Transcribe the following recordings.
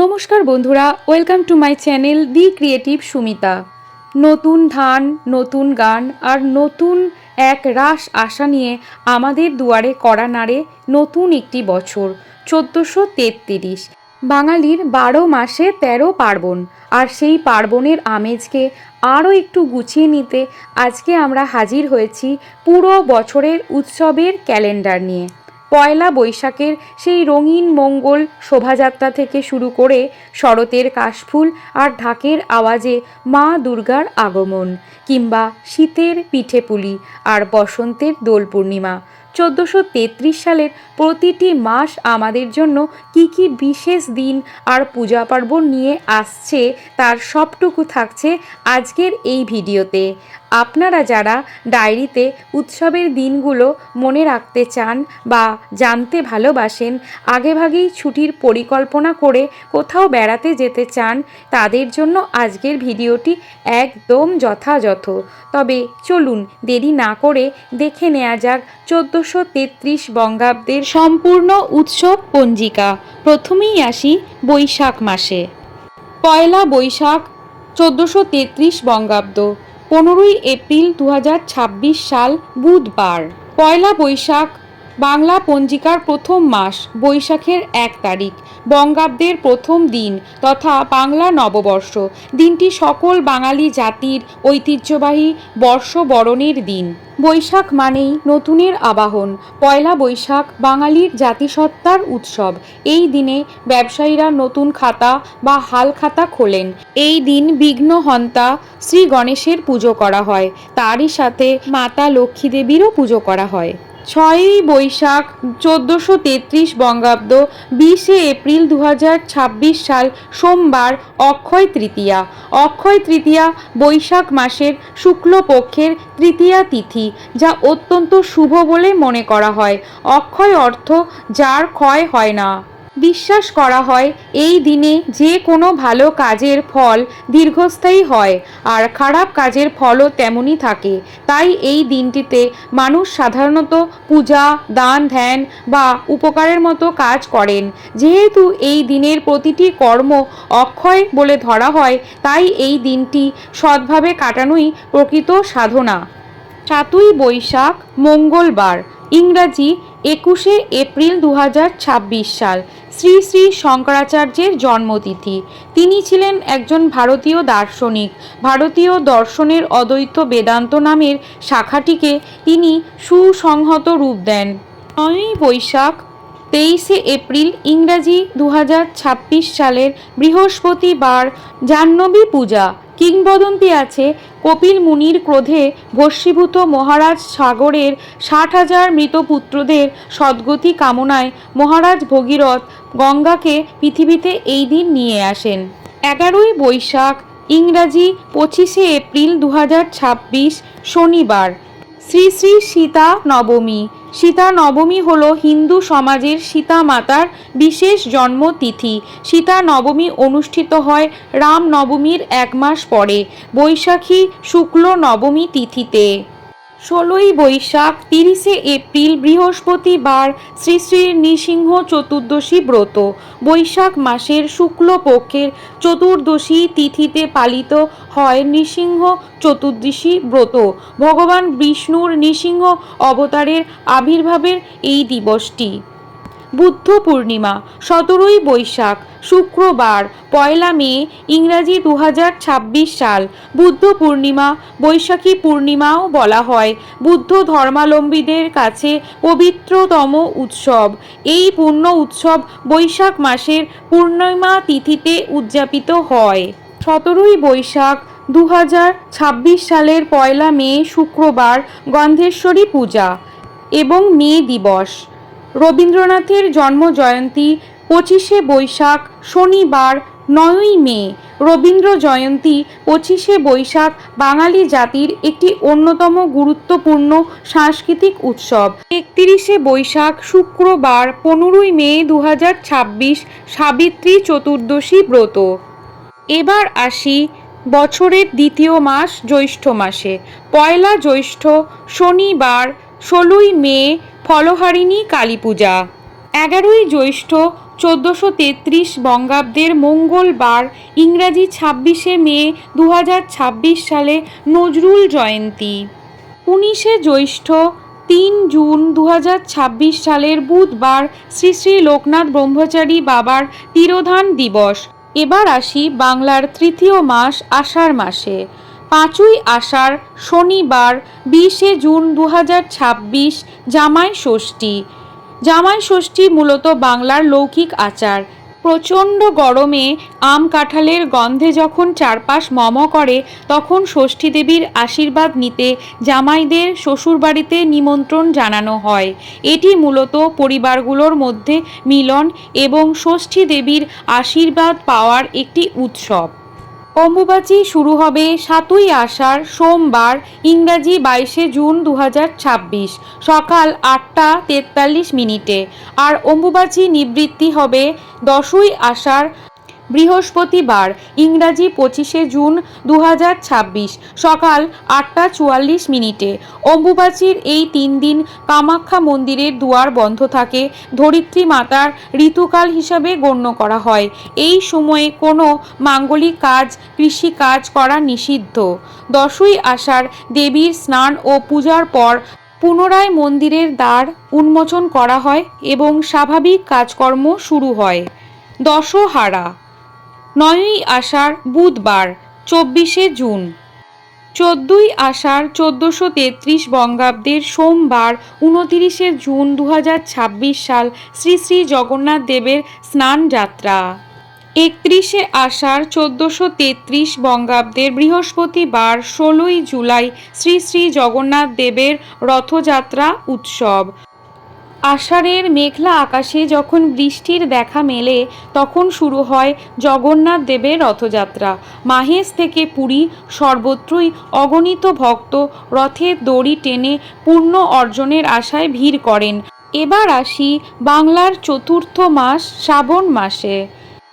নমস্কার বন্ধুরা, welcome to my channel the creative Sumita. নতুন ধান, নতুন গান আর নতুন এক রাস আশা নিয়ে আমাদের দুয়ারে কড়া নাড়ে নতুন একটি বছর 1433। বাঙালির 12 মাসে 13 পার্বণ, আর সেই পার্বণের আমেজকে আরও একটু গুছিয়ে নিতে আজকে আমরা হাজির হয়েছি পুরো বছরের উৎসবের ক্যালেন্ডার নিয়ে। পয়লা বৈশাখের সেই রঙিন মঙ্গল শোভাযাত্রা থেকে শুরু করে শরতের কাশফুল আর ঢাকের আওয়াজে মা দুর্গার আগমন, কিংবা শীতের পিঠেপুলি আর বসন্তের দোল পূর্ণিমা। 1433 সালের প্রতিটি মাস আমাদের জন্য কি কি বিশেষ দিন আর পূজা পার্বণ নিয়ে আসছে তার সবটুকু থাকছে আজকের এই ভিডিওতে। আপনারা যারা ডায়েরিতে উৎসবের দিনগুলো মনে রাখতে চান বা জানতে ভালোবাসেন, আগেভাগেই ছুটির পরিকল্পনা করে কোথাও বেড়াতে যেতে চান, তাদের জন্য আজকের ভিডিওটি একদম যথাযথ। তবে চলুন দেরি না করে দেখে নেওয়া যাক 1433 বঙ্গাব্দের সম্পূর্ণ উৎসব পঞ্জিকা। প্রথমেই আসি বৈশাখ মাসে। পয়লা বৈশাখ 1433 বঙ্গাব্দ, 15ই এপ্রিল 2026 সাল, বুধবার। পয়লা বৈশাখ বাংলা পঞ্জিকার প্রথম মাস, বৈশাখের 1 তারিখ, বঙ্গাব্দের প্রথম দিন তথা বাংলা নববর্ষ। দিনটি সকল বাঙালি জাতির ঐতিহ্যবাহী বর্ষবরণের দিন। বৈশাখ মানেই নতুনের আবাহন। পয়লা বৈশাখ বাঙালির জাতিসত্তার উৎসব। এই দিনে ব্যবসায়ীরা নতুন খাতা বা হাল খাতা খোলেন। এই দিন বিঘ্নহন্তা শ্রী গণেশের পুজো করা হয়। তারই সাথে মাতা লক্ষ্মী দেবীরও পুজো করা হয়। 6ই বৈশাখ 1433 বঙ্গাব্দ, 20শে এপ্রিল 2026 সাল, সোমবার, অক্ষয় তৃতীয়া। অক্ষয় তৃতীয়া বৈশাখ মাসের শুক্লপক্ষের তৃতীয়া তিথি, যা অত্যন্ত শুভ বলে মনে করা হয়। অক্ষয় অর্থ যার ক্ষয় হয় না। বিশ্বাস করা হয় এই দিনে যে কোনো ভালো কাজের ফল দীর্ঘস্থায়ী হয়, আর খারাপ কাজের ফলও তেমনই থাকে। তাই এই দিনটিতে মানুষ সাধারণত পূজা, দান, ধ্যান বা উপকারের মতো কাজ করেন। যেহেতু এই দিনের প্রতিটি কর্ম অক্ষয় বলে ধরা হয়, তাই এই দিনটি সৎভাবে কাটানোই প্রকৃত সাধনা। 7ই বৈশাখ মঙ্গলবার, ইংরাজি 21শে এপ্রিল 2026 সাল, শ্রী শ্রী শঙ্করাচার্যের জন্মতিথি। তিনি ছিলেন একজন ভারতীয় দার্শনিক। ভারতীয় দর্শনের অদ্বৈত বেদান্ত নামের শাখাটিকে তিনি সুসংহত রূপ দেন। 9ই বৈশাখ 23শে এপ্রিল, ইংরাজি 2026 সালের বৃহস্পতিবার, জাহ্নবী পূজা। কিংবদন্তি আছে, কপিল মুনির ক্রোধে ভস্মীভূত মহারাজ সাগরের 60,000 মৃতপুত্রদের সদ্গতি কামনায় মহারাজ ভগীরথ গঙ্গাকে পৃথিবীতে এই দিন নিয়ে আসেন। 11ই বৈশাখ, ইংরাজি 25শে এপ্রিল 2026 শনিবার, শ্রী শ্রী সীতা নবমী। সীতা নবমী হল হিন্দু সমাজের সীতা মাতার বিশেষ জন্মতিথি। সীতা নবমী অনুষ্ঠিত হয় রাম নবমীর 1 মাস পরে, বৈশাখী শুক্ল নবমী তিথিতে। 16ই বৈশাখ 30শে এপ্রিল বৃহস্পতিবার, শ্রী শ্রী নৃসিংহ চতুর্দশী ব্রত। বৈশাখ মাসের শুক্লপক্ষের চতুর্দশী তিথিতে পালিত হয় নৃসিংহ চতুর্দশী ব্রত। ভগবান বিষ্ণুর নৃসিংহ অবতারের আবির্ভাবের এই দিবসটি। বুদ্ধ পূর্ণিমা 17ই বৈশাখ শুক্রবার, 1 মে, ইংরাজি 2026 সাল, বুদ্ধ পূর্ণিমা, বৈশাখী পূর্ণিমাও বলা হয়। বুদ্ধ ধর্মাবলম্বীদের কাছে পবিত্রতম উৎসব। এই পূর্ণ উৎসব বৈশাখ মাসের পূর্ণিমা তিথিতে উদযাপিত হয়। 17ই বৈশাখ 2026 সালের 1 মে শুক্রবার, গন্ধেশ্বরী পূজা এবং মে দিবস। রবীন্দ্রনাথের জন্মজয়ন্তী 25শে বৈশাখ শনিবার, 9ই মে। রবীন্দ্র জয়ন্তী 25শে বৈশাখ বাঙালি জাতির একটি অন্যতম গুরুত্বপূর্ণ সাংস্কৃতিক উৎসব। 31শে বৈশাখ শুক্রবার, 15ই মে 2026 সাবিত্রী চতুর্দশী ব্রত। এবার আসি বছরের দ্বিতীয় মাস, জ্যৈষ্ঠ মাসে। পয়লা জ্যৈষ্ঠ শনিবার, 16ই মে, ফলহারিণী কালী পূজা। 11ই জ্যৈষ্ঠ 1433 বঙ্গাব্দের মঙ্গলবার, ইংরাজি 26শে মে 2026 সালে নজরুল জয়ন্তী। 19শে জ্যৈষ্ঠ 3 জুন 2026 সালের বুধবার শ্রী শ্রী লোকনাথ ব্রহ্মচারী বাবার তিরোধান দিবস। এবার আসি বাংলার তৃতীয় মাস আষাঢ় মাসে। 5ই আষাঢ় শনিবার 20শে জুন 2026 জামাই ষষ্ঠী। জামাই ষষ্ঠী মূলত বাংলার লৌকিক আচার। প্রচণ্ড গরমে আম কাঁঠালের গন্ধে যখন চারপাশ মম করে, তখন ষষ্ঠী দেবীর আশীর্বাদ নিতে জামাইদের শ্বশুরবাড়িতে নিমন্ত্রণ জানানো হয়। এটি মূলত পরিবারগুলোর মধ্যে মিলন এবং ষষ্ঠী দেবীর আশীর্বাদ পাওয়ার একটি উৎসব। অম্বুবাচী শুরু হবে 7ই আষাঢ় সোমবার, ইংরাজি 22শে জুন 2026 সকাল 8টা 43 মিনিটে। আর অম্বুবাচী নিবৃত্তি হবে 10ই আষাঢ় বৃহস্পতিবার, ইংরাজি 25শে জুন 2026 সকাল 8টা 44 মিনিটে। অম্বুবাচীর এই 3 দিন কামাখ্যা মন্দিরের দুয়ার বন্ধ থাকে। ধরিত্রী মাতার ঋতুকাল হিসাবে গণ্য করা হয়। এই সময়ে কোনো মাঙ্গলিক কাজ, কৃষিকাজ করা নিষিদ্ধ। 10ই আষাঢ় দেবীর স্নান ও পূজার পর পুনরায় মন্দিরের দ্বার উন্মোচন করা হয় এবং স্বাভাবিক কাজকর্ম শুরু হয়। দশহারা 9ই আষাঢ় বুধবার 24শে জুন। 14ই আষাঢ় 1433 বঙ্গাব্দের সোমবার 29শে জুন 2026 সাল শ্রী শ্রী জগন্নাথ দেবের স্নান যাত্রা। 31শে আষাঢ় 1433 বঙ্গাব্দের বৃহস্পতিবার 16ই জুলাই শ্রী শ্রী জগন্নাথ দেবের রথযাত্রা উৎসব। আষাঢ়ের মেঘলা আকাশে যখন বৃষ্টির দেখা মেলে, তখন শুরু হয় জগন্নাথ দেবের রথযাত্রা। মাহেশ থেকে পুরী সর্বত্রই অগণিত ভক্ত রথের দড়ি টেনে পুণ্য অর্জনের আশায় ভিড় করেন। এবার আসি বাংলার চতুর্থ মাস শ্রাবণ মাসে।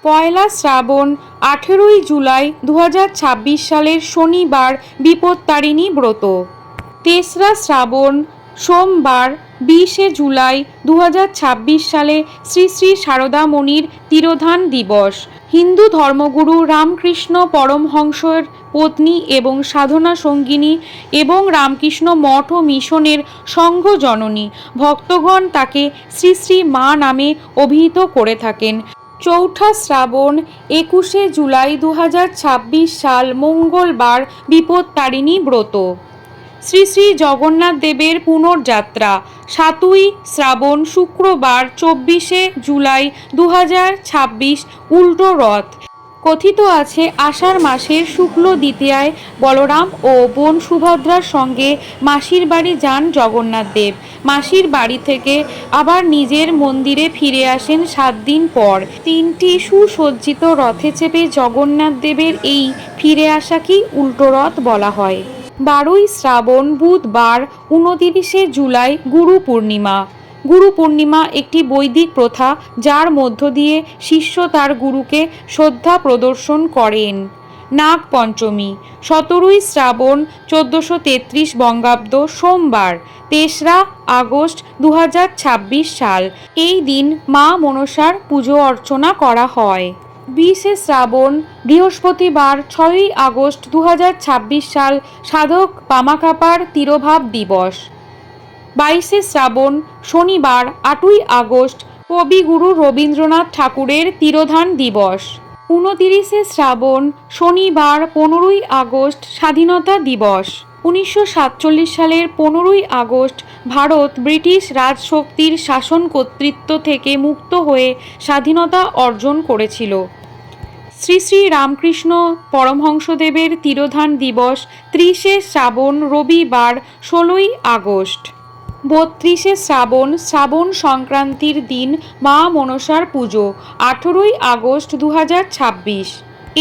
পয়লা শ্রাবণ 18ই জুলাই 2026 সালের শনিবার বিপত্তারিণী ব্রত। তেসরা শ্রাবণ সোমবার 20শে জুলাই 2026 সালে শ্রী শ্রী সারদামণির তিরোধান দিবস। হিন্দু ধর্মগুরু রামকৃষ্ণ পরমহংসের পত্নী এবং সাধনা সঙ্গিনী এবং রামকৃষ্ণ মঠ ও মিশনের সংঘ জননী ভক্তগণ তাকে শ্রী শ্রী মা নামে অভিহিত করে থাকেন। চৌঠা শ্রাবণ 21শে জুলাই 2026 সাল মঙ্গলবার বিপত্তারিণী ব্রত। শ্রী শ্রী জগন্নাথ দেবের পুনর্যাত্রা 7ই শ্রাবণ শুক্রবার 24শে জুলাই 2026 উল্টো রথ। কথিত আছে আষাঢ় মাসের শুক্ল দ্বিতীয়ায় বলরাম ও বোন সুভদ্রার সঙ্গে মাসির বাড়ি যান জগন্নাথ দেব। মাসির বাড়ি থেকে আবার নিজের মন্দিরে ফিরে আসেন 7 দিন পর। 3টি সুসজ্জিত রথে চেপে জগন্নাথ দেবের এই ফিরে আসাকেই উল্টো রথ বলা হয়। 12ই শ্রাবণ বুধবার 29শে জুলাই গুরু পূর্ণিমা। গুরু পূর্ণিমা একটি বৈদিক প্রথা, যার মধ্য দিয়ে শিষ্য তার গুরুকে শ্রদ্ধা প্রদর্শন করেন। নাগ পঞ্চমী 17ই শ্রাবণ 1433 বঙ্গাব্দ সোমবার 3রা আগস্ট 2026 সাল। এই দিন মা মনসার পুজো অর্চনা করা হয়। 20শে শ্রাবণ বৃহস্পতিবার 6ই আগস্ট 2026 সাল সাধক বামাখ্যাপার তিরোভাব দিবস। 22শে শ্রাবণ শনিবার 8ই আগস্ট কবিগুরু রবীন্দ্রনাথ ঠাকুরের তিরোধান দিবস। 29শে শ্রাবণ শনিবার 15ই আগস্ট স্বাধীনতা দিবস। 1947 সালের 15ই আগস্ট ভারত ব্রিটিশ রাজশক্তির শাসন কর্তৃত্ব থেকে মুক্ত হয়ে স্বাধীনতা অর্জন করেছিল। শ্রী শ্রী রামকৃষ্ণ পরমহংসদেবের তিরোধান দিবস 30শে শ্রাবণ রবিবার 16ই আগস্ট। 32শে শ্রাবণ শ্রাবণ সংক্রান্তির দিন মা মনসার পুজো 18ই আগস্ট 2026।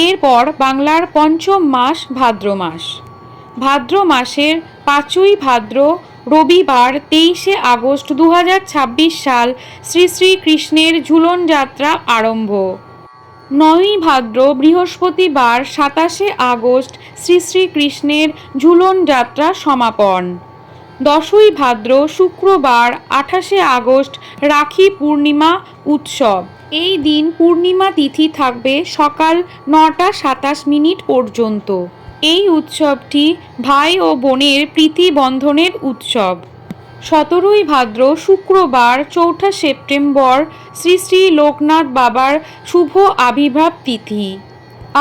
এরপর বাংলার পঞ্চম মাস ভাদ্র মাস। ভাদ্র মাসের 5ই ভাদ্র রবিবার 23শে আগস্ট 2026 সাল শ্রী শ্রী কৃষ্ণের ঝুলন যাত্রা আরম্ভ। 9ই ভাদ্র বৃহস্পতিবার 27শে আগস্ট শ্রী শ্রী কৃষ্ণের ঝুলন যাত্রা সমাপন। 10ই ভাদ্র শুক্রবার 28শে আগস্ট রাখি পূর্ণিমা উৎসব। এই দিন পূর্ণিমা তিথি থাকবে সকাল 9:27 পর্যন্ত। এই উৎসবটি ভাই ও বোনের প্রীতি বন্ধনের উৎসব। 17ই ভাদ্র শুক্রবার 4 সেপ্টেম্বর শ্রী শ্রী লোকনাথ বাবার শুভ আবির্ভাব তিথি।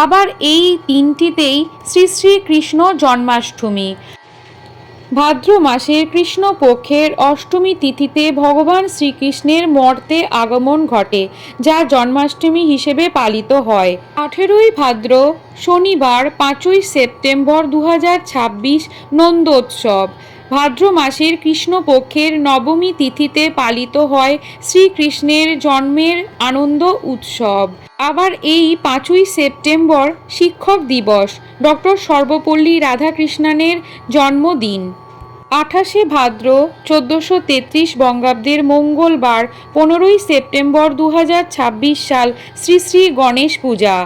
আবার এই দিনটিতেই শ্রী শ্রী কৃষ্ণ জন্মাষ্টমী। ভাদ্র মাসের কৃষ্ণপক্ষের অষ্টমী তিথিতে ভগবান শ্রীকৃষ্ণের মর্তে আগমন ঘটে, যা জন্মাষ্টমী হিসেবে পালিত হয়। 18ই ভাদ্র শনিবার 5ই সেপ্টেম্বর 2026 নন্দোৎসব। ভাদ্র মাসের কৃষ্ণপক্ষের নবমী তিথিতে পালিত হয় শ্রীকৃষ্ণের জন্মের আনন্দ উৎসব। আবার এই 5ই সেপ্টেম্বর শিক্ষক দিবস, ডক্টর সর্বপল্লী রাধাকৃষ্ণনের জন্মদিন। 28শে ভাদ্র 1433 বঙ্গাব্দের মঙ্গলবার 15ই সেপ্টেম্বর 2026 সাল শ্রী শ্রী গণেশ পূজা।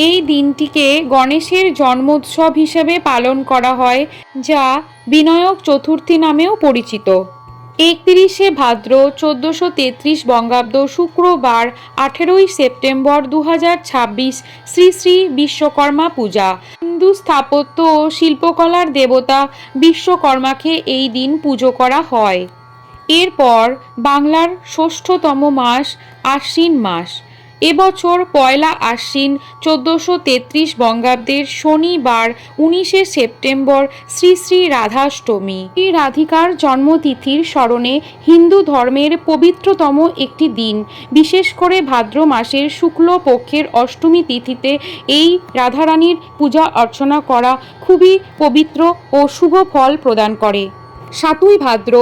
এই দিনটিকে গণেশের জন্মোৎসব হিসেবে পালন করা হয়, যা বিনায়ক চতুর্থী নামেও পরিচিত। 31শে ভাদ্র 1433 বঙ্গাব্দ শুক্রবার 18ই সেপ্টেম্বর 2026 শ্রী শ্রী বিশ্বকর্মা পূজা। হিন্দু স্থাপত্য ও শিল্পকলার দেবতা বিশ্বকর্মাকে এই দিন পুজো করা হয়। এরপর বাংলার ষষ্ঠতম মাস আশ্বিন মাস। এবছর পয়লা আশ্বিন 1433 বঙ্গাব্দের শনিবার 19শে সেপ্টেম্বর শ্রী শ্রী রাধাষ্টমী। শ্রী রাধিকার জন্মতিথির স্মরণে হিন্দু ধর্মের পবিত্রতম একটি দিন। বিশেষ করে ভাদ্র মাসের শুক্ল পক্ষের অষ্টমী তিথিতে এই রাধারানীর পূজা অর্চনা করা খুবই পবিত্র ও শুভ ফল প্রদান করে। 7ই ভাদ্র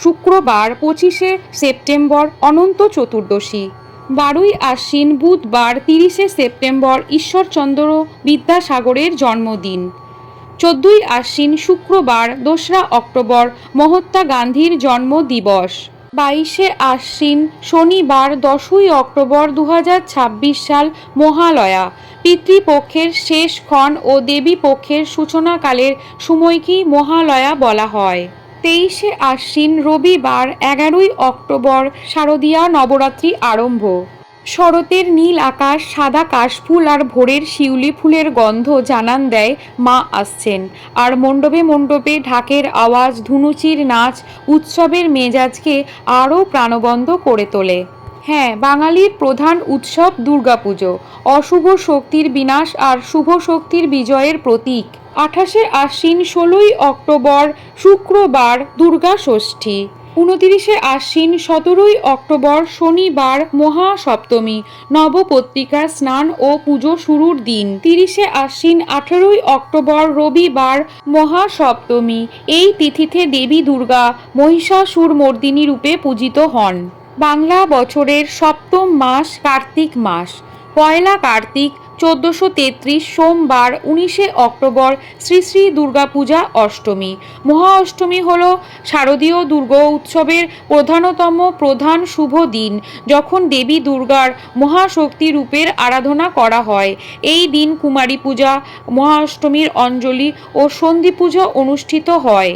শুক্রবার 25শে সেপ্টেম্বর অনন্ত চতুর্দশী। 12ই আশ্বিন বুধবার 30শে সেপ্টেম্বর ঈশ্বরচন্দ্র বিদ্যাসাগরের জন্মদিন। 14ই আশ্বিন শুক্রবার 2রা অক্টোবর মহাত্মা গান্ধীর জন্ম দিবস। 22শে আশ্বিন শনিবার 10ই অক্টোবর 2026 সাল মহালয়া। পিতৃপক্ষের শেষ ক্ষণ ও দেবী পক্ষের সূচনাকালের সময়কেই মহালয়া বলা হয়। 23শে আশ্বিন রবিবার 11ই অক্টোবর শারদীয়া নবরাত্রি আরম্ভ। শরতের নীল আকাশ, সাদা কাশফুল আর ভোরের শিউলি ফুলের গন্ধ জানান দেয় মা আসছেন। আর মণ্ডপে মণ্ডপে ঢাকের আওয়াজ, ধুনুচির নাচ উৎসবের মেজাজকে আরও প্রাণবন্ত করে তোলে। হ্যাঁ, বাঙালির প্রধান উৎসব দুর্গাপুজো, অশুভ শক্তির বিনাশ আর শুভ শক্তির বিজয়ের প্রতীক। 28শে আশ্বিন 16ই অক্টোবর শুক্রবার দুর্গা ষষ্ঠী। 29শে আশ্বিন 17ই অক্টোবর শনিবার মহাসপ্তমী, নবপত্রিকার স্নান ও পুজো শুরুর দিন। 30শে আশ্বিন 18ই অক্টোবর রবিবার মহাসপ্তমী। এই তিথিতে দেবী দুর্গা মহিষাসুরমর্দিনী রূপে পূজিত হন। বাংলা বছরের সপ্তম মাস কার্তিক মাস। পয়লা কার্তিক 1433 সোমবার 19শে অক্টোবর শ্রী শ্রী দুর্গাপূজা অষ্টমী। মহা অষ্টমী হল শারদীয় দুর্গা উৎসবের প্রধান শুভ দিন, যখন দেবী দুর্গার মহাশক্তি রূপের আরাধনা করা হয়। এই দিন কুমারী পূজা, মহা অষ্টমীর অঞ্জলি ও সন্ধি পূজা অনুষ্ঠিত হয়।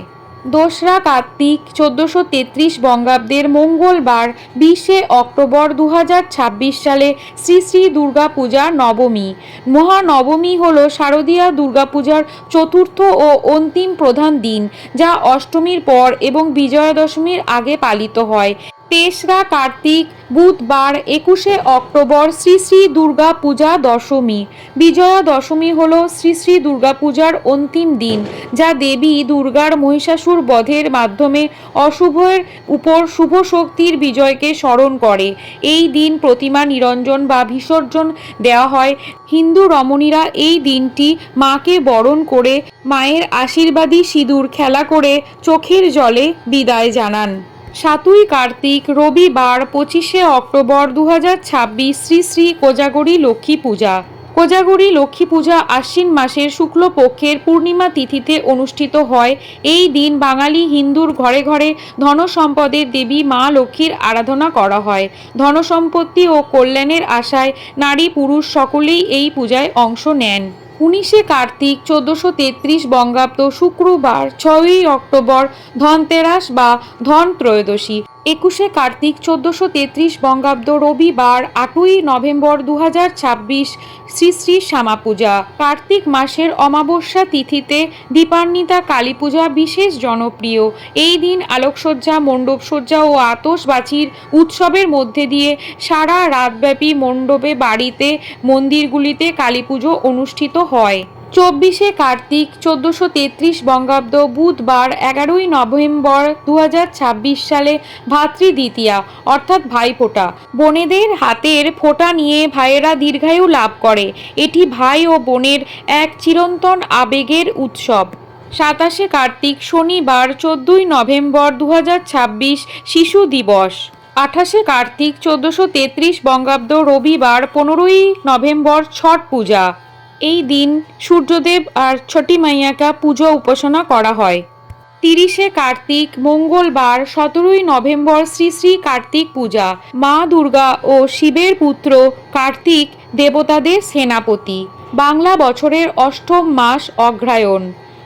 2রা কার্তিক 1433 বঙ্গাব্দের মঙ্গলবার 20শে অক্টোবর 2026 সালে শ্রী শ্রী দুর্গা পূজা নবমী। মহানবমী হল শারদীয়া দুর্গাপূজার চতুর্থ ও অন্তিম প্রধান দিন, যা অষ্টমীর পর এবং বিজয়া দশমীর আগে পালিত হয়। 3রা কার্তিক বুধবার 21শে অক্টোবর শ্রী শ্রী দুর্গা পূজা দশমী। বিজয়া দশমী হল শ্রী শ্রী দুর্গা পূজার অন্তিম দিন, যা দেবী দুর্গার মহিষাসুর বধের মাধ্যমে অশুভের উপর শুভ শক্তির বিজয়কে স্মরণ করে। এই দিন প্রতিমা নিরঞ্জন বা বিসর্জন দেওয়া হয়। হিন্দু রমণীরা এই দিনটি মাকে বরণ করে মায়ের আশীর্বাদী সিঁদুর খেলা করে চোখের জলে বিদায় জানান। 7ই কার্তিক রবিবার 25শে অক্টোবর 2026 শ্রী শ্রী কোজাগরী লক্ষ্মী পূজা। কোজাগরী লক্ষ্মী পূজা আশ্বিন মাসের শুক্লপক্ষের পূর্ণিমা তিথিতে অনুষ্ঠিত হয়। এই দিন বাঙালি হিন্দুর ঘরে ঘরে ধনসম্পদের দেবী মা লক্ষ্মীর আরাধনা করা হয়। ধনসম্পত্তি ও কল্যাণের আশায় নারী পুরুষ সকলেই এই পূজায় অংশ নেন। 19শে কার্তিক 1433 বঙ্গাব্দ শুক্রবার 6ই অক্টোবর ধনতেরাস বা ধন ত্রয়োদশী। 21শে কার্তিক 1433 বঙ্গাব্দ রবিবার 8ই নভেম্বর 2026 শ্রী শ্রী শ্যামা পূজা। কার্তিক মাসের অমাবস্যা তিথিতে দীপান্বিতা কালী পূজা বিশেষ জনপ্রিয়। এই দিন আলোকসজ্জা, মণ্ডপসজ্জা ও আতশবাজির উৎসবের মধ্যে দিয়ে সারা রাতব্যাপী মণ্ডপে, বাড়িতে, মন্দিরগুলিতে কালী পুজো অনুষ্ঠিত হয়। 24শে কার্তিক 1433 বঙ্গাব্দ বুধবার 11ই নভেম্বর 2026 সালে ভাতৃদ্বিতীয়া অর্থাৎ ভাইফোঁটা। বোনেদের হাতের ফোঁটা নিয়ে ভাইয়েরা দীর্ঘায়ু লাভ করে। এটি ভাই ও বোনের এক চিরন্তন আবেগের উৎসব। 27শে কার্তিক শনিবার 14ই নভেম্বর 2026 শিশু দিবস। 28শে কার্তিক 1433 বঙ্গাব্দ রবিবার 15ই নভেম্বর ছট পূজা। এই দিন সূর্যদেব আর ছটি মাইয়াকা পুজো উপাসনা করা হয়। 30শে কার্তিক মঙ্গলবার 17ই নভেম্বর শ্রী শ্রী কার্তিক পূজা। মা দুর্গা ও শিবের পুত্র কার্তিক দেবতাদের সেনাপতি। বাংলা বছরের অষ্টম মাস অগ্রহায়ণ।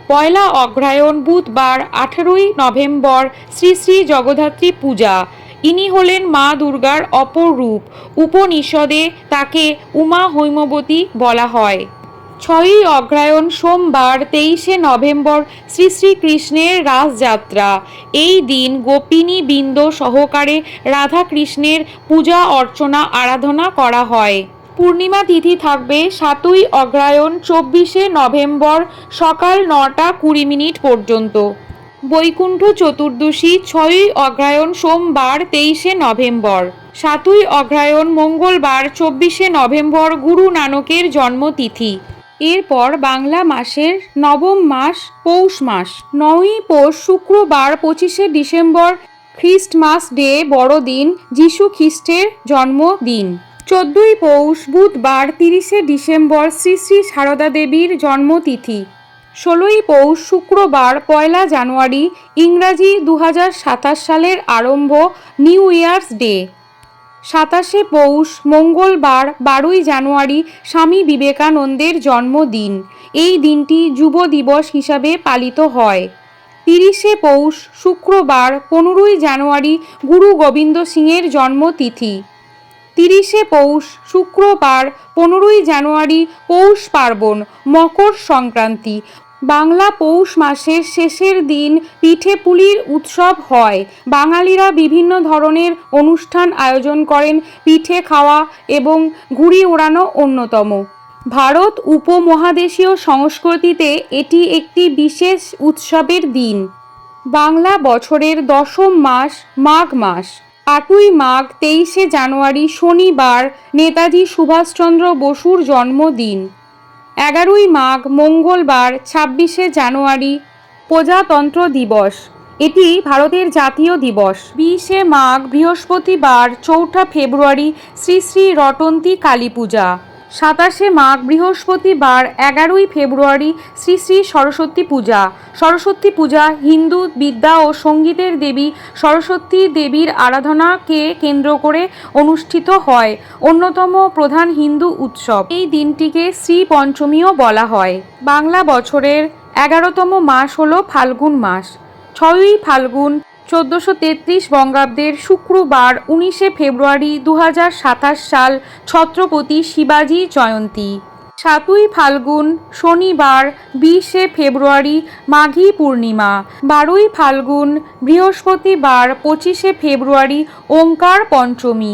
পয়লা অগ্রহায়ণ বুধবার 18ই নভেম্বর শ্রী শ্রী জগদ্ধাত্রী পূজা। ইনি হলেন মা দুর্গার অপর রূপ। উপনিষদে তাকে উমা হৈমবতী বলা হয়। 6ই অগ্রহায়ণ সোমবার 23শে নভেম্বর শ্রী শ্রীকৃষ্ণের রাসযাত্রা। এই দিন গোপিনী বৃন্দ সহকারে রাধাকৃষ্ণের পূজা অর্চনা আরাধনা করা হয়। পূর্ণিমা তিথি থাকবে 7ই অগ্রহায়ণ 24শে নভেম্বর সকাল 9টা 20 মিনিট পর্যন্ত। বৈকুণ্ঠ চতুর্দশী 6ই অগ্রহায়ণ সোমবার 23শে নভেম্বর। 7ই অগ্রহায়ণ মঙ্গলবার 24শে নভেম্বর গুরু নানকের জন্মতিথি। এরপর বাংলা মাসের নবম মাস পৌষ মাস। 9ই পৌষ শুক্রবার 25শে ডিসেম্বর খ্রিস্টমাস ডে বড়দিন, যিশু খ্রিস্টের জন্মদিন। 14ই পৌষ বুধবার 30শে ডিসেম্বর শ্রী শ্রী সারদা দেবীর জন্মতিথি। 16ই পৌষ শুক্রবার 1লা জানুয়ারি ইংরাজি 2027 সালের আরম্ভ, নিউ ইয়ার্স ডে। 27শে পৌষ মঙ্গলবার 12ই জানুয়ারি স্বামী বিবেকানন্দের জন্মদিন। এই দিনটি যুব দিবস হিসাবে পালিত হয়। 30শে পৌষ শুক্রবার 15ই জানুয়ারি গুরু গোবিন্দ সিংয়ের জন্মতিথি। 30শে পৌষ শুক্রবার 15ই জানুয়ারি পৌষ পার্বণ, মকর সংক্রান্তি। বাংলা পৌষ মাসের শেষের দিন পিঠে পুলির উৎসব হয়। বাঙালিরা বিভিন্ন ধরনের অনুষ্ঠান আয়োজন করেন। পিঠে খাওয়া এবং ঘুড়ি ওড়ানো অন্যতম। ভারত উপমহাদেশীয় সংস্কৃতিতে এটি একটি বিশেষ উৎসবের দিন। বাংলা বছরের দশম মাস মাঘ মাস। 8ই মাঘ 23শে জানুয়ারি শনিবার নেতাজি সুভাষচন্দ্র বসুর জন্মদিন। 11ই মাঘ মঙ্গলবার 26শে জানুয়ারি প্রজাতন্ত্র দিবস। এটি ভারতের জাতীয় দিবস। 20শে মাঘ বৃহস্পতিবার 4ঠা ফেব্রুয়ারি শ্রী শ্রী রটন্তী কালী পূজা। 27শে মাঘ বৃহস্পতিবার 11ই ফেব্রুয়ারি শ্রী শ্রী সরস্বতী পূজা। সরস্বতী পূজা হিন্দু বিদ্যা ও সঙ্গীতের দেবী সরস্বতী দেবীর আরাধনাকে কেন্দ্র করে অনুষ্ঠিত হয়। অন্যতম প্রধান হিন্দু উৎসব। এই দিনটিকে শ্রী পঞ্চমীও বলা হয়। বাংলা বছরের 11তম মাস হল ফাল্গুন মাস। 6ই ফাল্গুন 1433 বঙ্গাব্দের শুক্রবার 19শে ফেব্রুয়ারি 2027 সাল ছত্রপতি শিবাজী জয়ন্তী। 7ই ফাল্গুন শনিবার 20শে ফেব্রুয়ারি মাঘী পূর্ণিমা। 12ই ফাল্গুন বৃহস্পতিবার 25শে ফেব্রুয়ারি ওঙ্কার পঞ্চমী।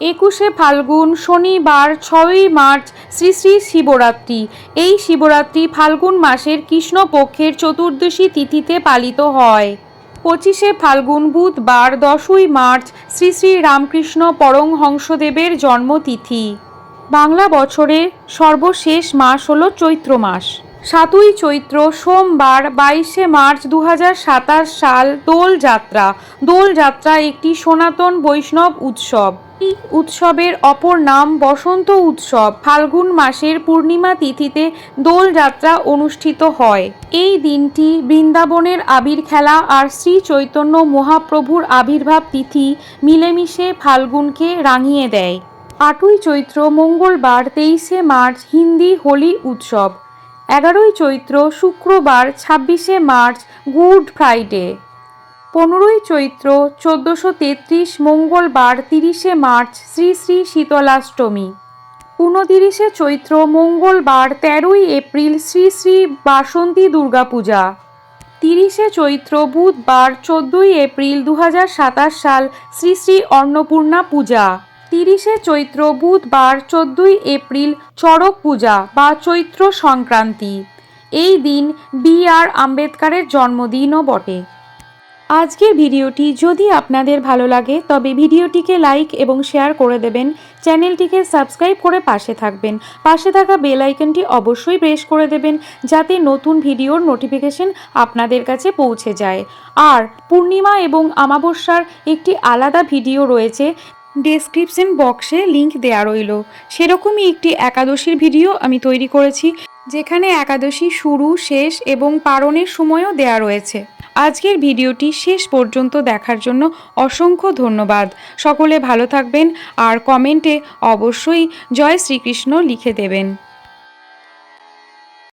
21শে ফাল্গুন শনিবার 6ই মার্চ শ্রী শ্রী শিবরাত্রি। এই শিবরাত্রি ফাল্গুন মাসের কৃষ্ণপক্ষের চতুর্দশী তিথিতে পালিত হয়। 25শে ফাল্গুন বুধবার 10ই মার্চ শ্রী শ্রী রামকৃষ্ণ পরমহংসদেবের জন্মতিথি। বাংলা বছরের সর্বশেষ মাস হল চৈত্র মাস। 7ই চৈত্র সোমবার 22শে মার্চ 2027 সাল দোলযাত্রা। দোলযাত্রা একটি সনাতন বৈষ্ণব উৎসব। এই উৎসবের অপর নাম বসন্ত উৎসব। ফাল্গুন মাসের পূর্ণিমা তিথিতে দোলযাত্রা অনুষ্ঠিত হয়। এই দিনটি বৃন্দাবনের আবির খেলা আর শ্রী চৈতন্য মহাপ্রভুর আবির্ভাব তিথি মিলেমিশে ফাল্গুনকে রাঙিয়ে দেয়। 8ই চৈত্র মঙ্গলবার 23শে মার্চ হিন্দি হোলি উৎসব। 11ই চৈত্র শুক্রবার 26শে মার্চ গুড ফ্রাইডে। 15ই চৈত্র 1433 মঙ্গলবার 30শে মার্চ শ্রী শ্রী শীতলাষ্টমী। 29শে চৈত্র মঙ্গলবার 13ই এপ্রিল শ্রী শ্রী বাসন্তী দুর্গাপূজা। 30শে চৈত্র বুধবার 14ই এপ্রিল 2027 সাল শ্রী শ্রী অন্নপূর্ণা পূজা। 30শে চৈত্র বুধবার 14ই এপ্রিল চড়ক পূজা বা চৈত্র সংক্রান্তি। এই দিন বি.আর. আম্বেদকরের জন্মদিনও বটে। আজকের ভিডিওটি যদি আপনাদের ভালো লাগে তবে ভিডিওটিকে লাইক এবং শেয়ার করে দেবেন, চ্যানেলটিকে সাবস্ক্রাইব করে পাশে থাকবেন, পাশে থাকা বেল আইকনটি অবশ্যই প্রেস করে দেবেন যাতে নতুন ভিডিওর নোটিফিকেশন আপনাদের কাছে পৌঁছে যায়। আর পূর্ণিমা এবং অমাবস্যার একটি আলাদা ভিডিও রয়েছে, ডেসক্রিপশন বক্সে লিংক দেওয়া রইল। সেরকমই একটি একাদশীর ভিডিও আমি তৈরি করেছি যেখানে একাদশী শুরু, শেষ এবং পারণের সময়ও দেওয়া রয়েছে। আজকের ভিডিওটি শেষ পর্যন্ত দেখার জন্য অসংখ্য ধন্যবাদ। সকলে ভালো থাকবেন আর কমেন্টে অবশ্যই জয় শ্রীকৃষ্ণ লিখে দেবেন।